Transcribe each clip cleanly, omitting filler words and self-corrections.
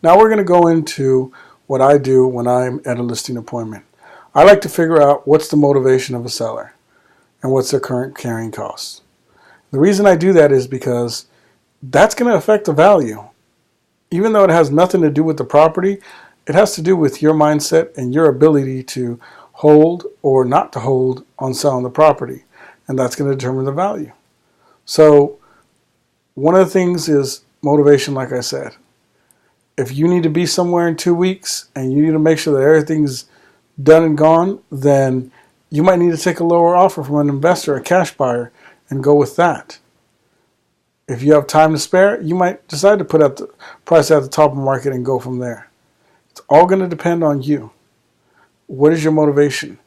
Now we're going to go into what I do when I'm at a listing appointment. I like to figure out what's the motivation of a seller and what's their current carrying costs. The reason I do that is because that's going to affect the value. Even though it has nothing to do with the property, it has to do with your mindset and your ability to hold or not to hold on selling the property. And that's going to determine the value. So one of the things is motivation, like I said. If you need to be somewhere in 2 weeks and you need to make sure that everything's done and gone, then you might need to take a lower offer from an investor, a cash buyer, and go with that. If you have time to spare, you might decide to put up the price at the top of the market and go from there. It's all going to depend on you. What is your motivation?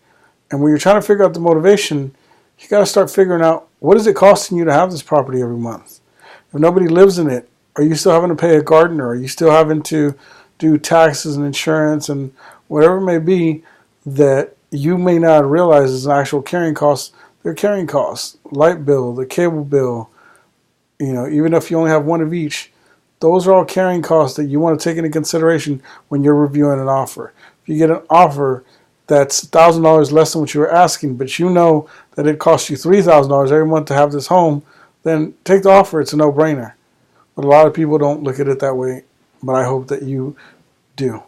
And when you're trying to figure out the motivation, you got to start figuring out, what is it costing you to have this property every month? If nobody lives in it, are you still having to pay a gardener? Are you still having to do taxes and insurance and whatever it may be that you may not realize is an actual carrying cost? They're carrying costs. Light bill, the cable bill, even if you only have one of each, those are all carrying costs that you want to take into consideration when you're reviewing an offer. If you get an offer that's $1,000 less than what you were asking, but you know that it costs you $3,000 every month to have this home, then take the offer. It's a no-brainer. But a lot of people don't look at it that way, but I hope that you do.